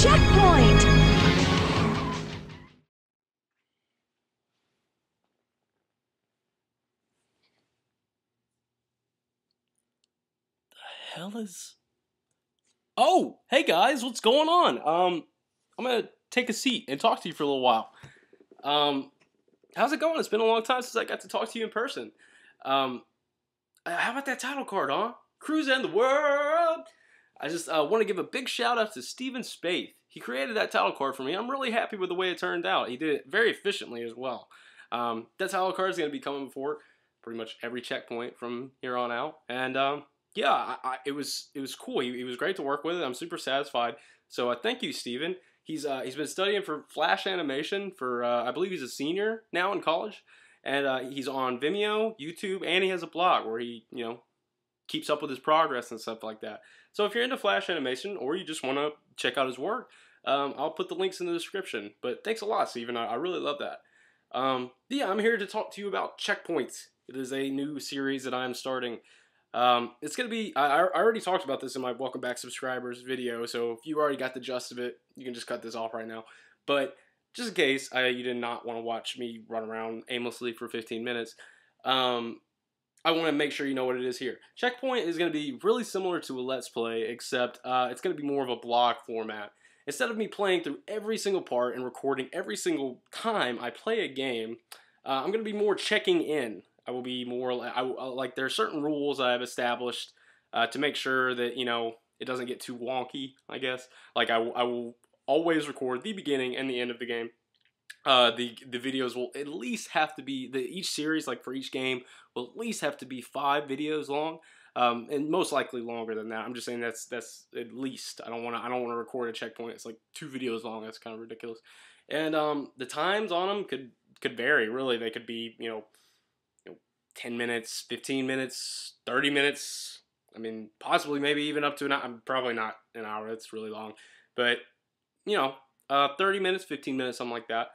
checkpoint! Hell is... Oh, hey guys, what's going on? I'm gonna take a seat and talk to you for a little while. How's it going? It's been a long time since I got to talk to you in person. How about that title card, huh? CRUIS'N the world! I just want to give a big shout out to Spaeth. He created that title card for me. I'm really happy with the way it turned out. He did it very efficiently as well. That title card is going to be coming before pretty much every checkpoint from here on out. And yeah, it was cool. He was great to work with. I'm super satisfied. So thank you, Steven. He's been studying for Flash animation for I believe he's a senior now in college, and he's on Vimeo, YouTube, and he has a blog where he keeps up with his progress and stuff like that. So if you're into Flash animation or you just want to check out his work, I'll put the links in the description. But thanks a lot, Steven. I really love that. Yeah, I'm here to talk to you about checkpoints. It is a new series that I'm starting. It's going to be, I already talked about this in my Welcome Back Subscribers video, so if you already got the gist of it, you can just cut this off right now. But just in case you did not want to watch me run around aimlessly for 15 minutes, I want to make sure you know what it is here. Checkpoint is going to be really similar to a Let's Play, except it's going to be more of a blog format. Instead of me playing through every single part and recording every single time I play a game, I'm going to be more checking in. I will be more like there are certain rules I've established to make sure that it doesn't get too wonky, I guess. Like I will always record the beginning and the end of the game. The videos will at least have to be each series, like for each game, will at least have to be 5 videos long, and most likely longer than that. I'm just saying that's at least. I don't want to record a checkpoint. It's like 2 videos long. That's kind of ridiculous. And the times on them could vary. Really, they could be 10 minutes, 15 minutes, 30 minutes. I mean, possibly maybe even up to an hour. Probably not an hour. That's really long. But 30 minutes, 15 minutes, something like that.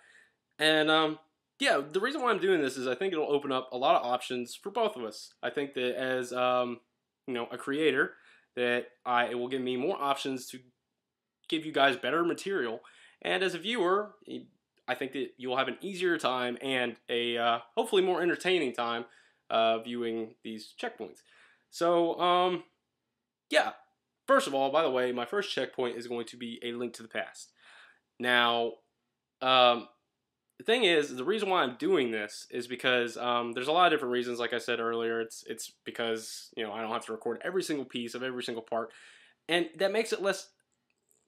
And yeah, the reason why I'm doing this is I think it'll open up a lot of options for both of us. I think that as a creator, that it will give me more options to give you guys better material, and as a viewer, I think that you'll have an easier time and a hopefully more entertaining time viewing these checkpoints. So yeah, first of all, by the way, my first checkpoint is going to be a link to the past. Now, the thing is, the reason why I'm doing this is because there's a lot of different reasons. Like I said earlier, it's because I don't have to record every single piece of every single part, and that makes it less.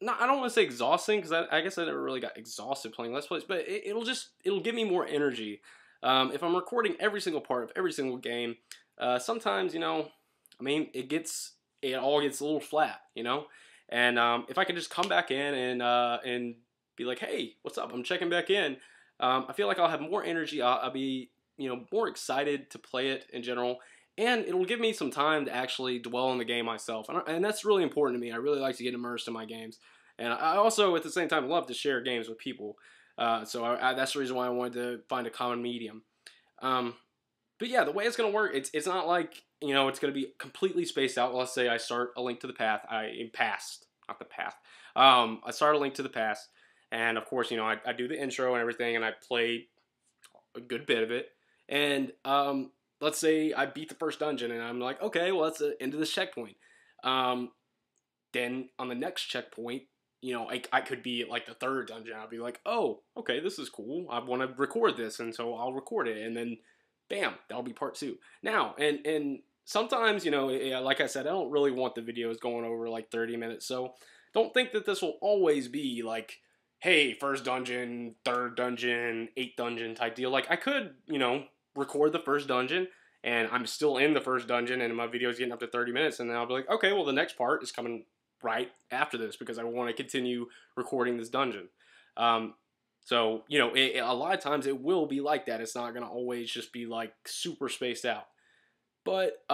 I don't want to say exhausting, because I guess I never really got exhausted playing Let's Plays, but it'll give me more energy. If I'm recording every single part of every single game, sometimes I mean it all gets a little flat, and if I can just come back in and be like, hey, what's up? I'm checking back in. I feel like I'll have more energy. I'll be more excited to play it in general, and it'll give me some time to actually dwell in the game myself, and that's really important to me. I really like to get immersed in my games, and I also at the same time love to share games with people. So that's the reason why I wanted to find a common medium. But yeah, the way it's gonna work, it's not like it's gonna be completely spaced out. Let's say I start A Link to the Past, not the path. I start A Link to the Past. And of course, I do the intro and everything, and I play a good bit of it. And let's say I beat the first dungeon, and I'm like, okay, well, that's the end of this checkpoint. Then on the next checkpoint, I could be at like the 3rd dungeon. I'll be like, oh, okay, this is cool. I want to record this, and so I'll record it, and then, bam, that'll be part 2. Now, and sometimes, like I said, I don't really want the videos going over like 30 minutes, so don't think that this will always be like, hey, 1st dungeon, 3rd dungeon, 8th dungeon type deal. Like, I could, record the 1st dungeon, and I'm still in the 1st dungeon, and my video's getting up to 30 minutes, and then I'll be like, okay, well, the next part is coming right after this, because I want to continue recording this dungeon. So, a lot of times it will be like that. It's not going to always just be, like, super spaced out. But,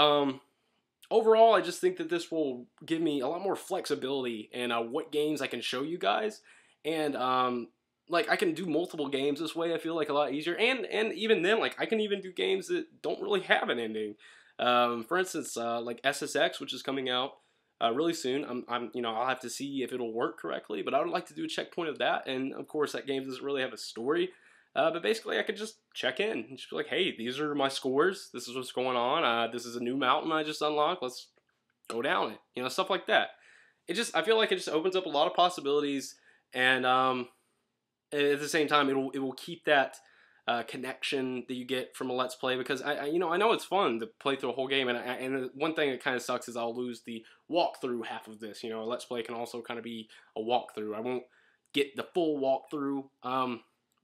overall, I just think that this will give me a lot more flexibility in what games I can show you guys. And like I can do multiple games this way. I feel like a lot easier, and even then, like I can even do games that don't really have an ending. For instance, like SSX, which is coming out really soon. I'll have to see if it'll work correctly, but I would like to do a checkpoint of that. And of course, that game doesn't really have a story, but basically, I could just check in and just be like, hey, these are my scores. This is what's going on. This is a new mountain I just unlocked. Let's go down it. Stuff like that. I feel like it just opens up a lot of possibilities, and at the same time, it will keep that connection that you get from a Let's Play, because I know it's fun to play through a whole game, and one thing that kind of sucks is I'll lose the walkthrough half of this. A Let's Play can also kind of be a walkthrough. I won't get the full walkthrough,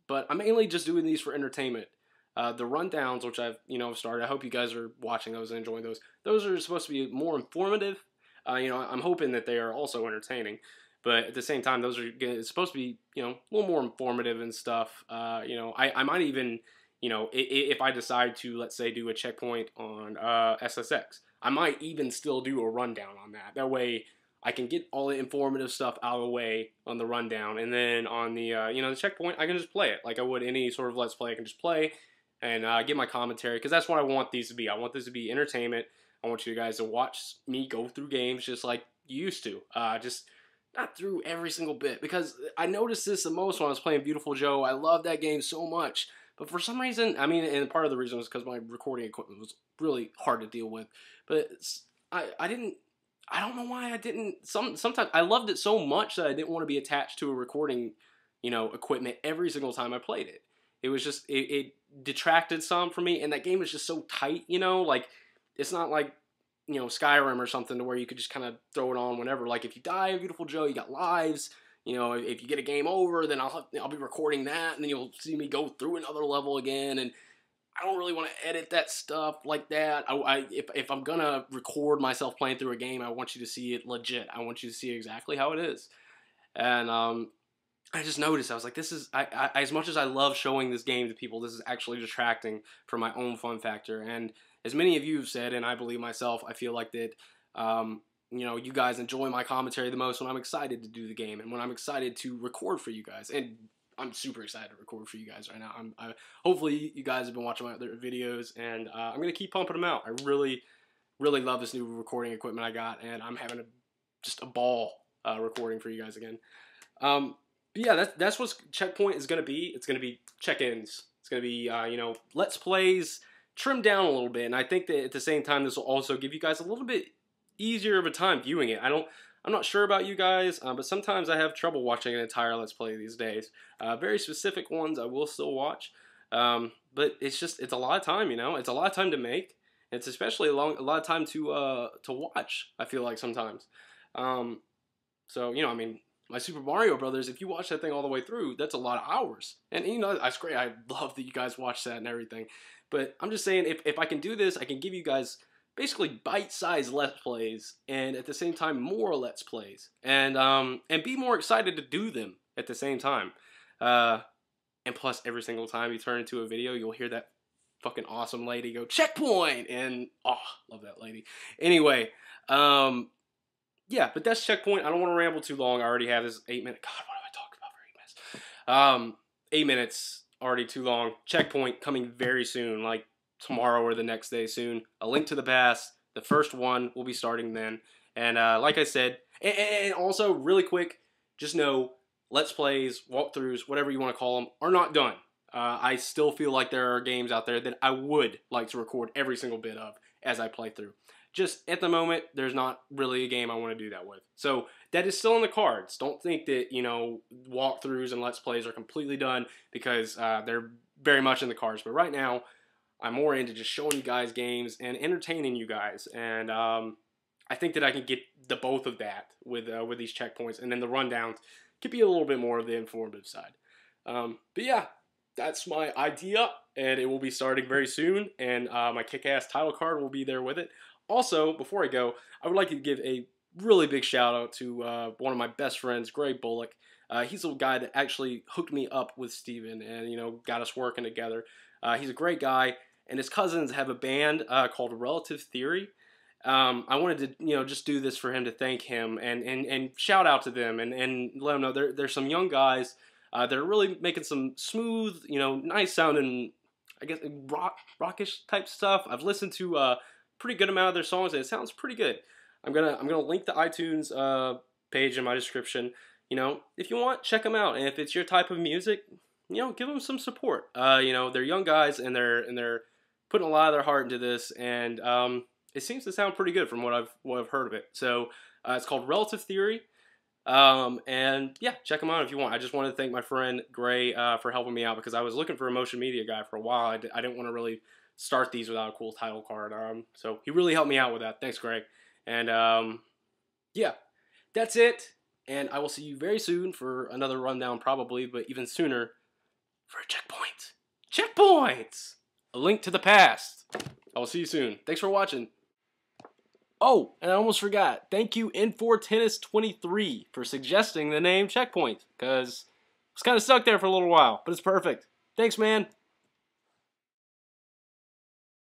but I'm mainly just doing these for entertainment. The rundowns, which I've started, I hope you guys are watching those and enjoying those. Those are supposed to be more informative. I'm hoping that they are also entertaining. But at the same time, it's supposed to be, a little more informative and stuff. I might even, if I decide to, let's say, do a checkpoint on SSX, I might even still do a rundown on that. That way, I can get all the informative stuff out of the way on the rundown, and then on the, the checkpoint, I can just play it like I would any sort of Let's Play. I can just play and get my commentary, because that's what I want these to be. I want this to be entertainment. I want you guys to watch me go through games just like you used to. Just not through every single bit, because I noticed this the most when I was playing Beautiful Joe. I love that game so much, but for some reason, and part of the reason was because my recording equipment was really hard to deal with. But I don't know why I didn't. Sometimes I loved it so much that I didn't want to be attached to a recording, equipment every single time I played it. It was just it detracted some from me, and that game was just so tight. Like it's not like Skyrim or something to where you could just kind of throw it on whenever. Like if you die in Beautiful Joe, you got lives. If you get a game over, then I'll be recording that, and then you'll see me go through another level again. And I don't really want to edit that stuff like that. If I'm gonna record myself playing through a game, I want you to see it legit. I want you to see exactly how it is. And I just noticed, I was like, this is, as much as I love showing this game to people, this is actually detracting from my own fun factor. And as many of you have said, and I believe myself, I feel like that, you guys enjoy my commentary the most when I'm excited to do the game, and when I'm excited to record for you guys. And I'm super excited to record for you guys right now. Hopefully you guys have been watching my other videos, and I'm going to keep pumping them out. I really, really love this new recording equipment I got, and I'm having just a ball recording for you guys again. But yeah, that's what Checkpoint is going to be. It's going to be check-ins. It's going to be, Let's Plays trimmed down a little bit. And I think that at the same time, this will also give you guys a little bit easier of a time viewing it. I'm not sure about you guys, but sometimes I have trouble watching an entire Let's Play these days. Very specific ones I will still watch. But it's a lot of time, It's a lot of time to make. It's especially a lot of time to watch, I feel like sometimes. So, my Super Mario Brothers, if you watch that thing all the way through, that's a lot of hours. And, that's great. I love that you guys watch that and everything. But I'm just saying, if I can do this, I can give you guys basically bite-sized Let's Plays, and at the same time, more Let's Plays. And be more excited to do them at the same time. And plus, every single time you turn into a video, you'll hear that fucking awesome lady go, "Checkpoint!" And, oh, love that lady. Anyway, yeah, but that's Checkpoint. I don't want to ramble too long. I already have this 8-minute... God, what have I talked about for 8 minutes? 8 minutes, already too long. Checkpoint coming very soon, like tomorrow or the next day soon. A Link to the Past. The first one will be starting then. And like I said, and also, really quick, just know, Let's Plays, walkthroughs, whatever you want to call them, are not done. I still feel like there are games out there that I would like to record every single bit of as I play through. Just at the moment, there's not really a game I want to do that with. So that is still in the cards. Don't think that, walkthroughs and Let's Plays are completely done, because they're very much in the cards. But right now, I'm more into just showing you guys games and entertaining you guys. And I think that I can get the both of that with these checkpoints. And then the rundowns could be a little bit more of the informative side. But yeah, that's my idea. And it will be starting very soon. And my kick-ass title card will be there with it. Also, before I go, I would like to give a really big shout out to one of my best friends, Greg Bullock. He's the guy that actually hooked me up with Steven and, got us working together. He's a great guy, and his cousins have a band called Relative Theory. I wanted to, just do this for him to thank him and shout out to them and let them know there's some young guys that are really making some smooth, nice sounding, I guess, rockish type stuff. I've listened to pretty good amount of their songs, and it sounds pretty good. I'm gonna link the iTunes page in my description. You know, if you want, check them out, and if it's your type of music, you know, give them some support. You know, they're young guys, and they're putting a lot of their heart into this, and it seems to sound pretty good from what I've heard of it. So it's called Relative Theory. And yeah, check them out if you want. I just wanted to thank my friend Gray for helping me out, because I was looking for a motion media guy for a while. I didn't want to really start these without a cool title card. So he really helped me out with that. Thanks, Gray. And yeah, that's it. And I will see you very soon for another rundown, probably, but even sooner for a checkpoint. Checkpoints! A link to the past. I will see you soon. Thanks for watching. Oh, and I almost forgot. Thank you, N4Tennis23, for suggesting the name Checkpoint, because I was kind of stuck there for a little while, but it's perfect. Thanks, man.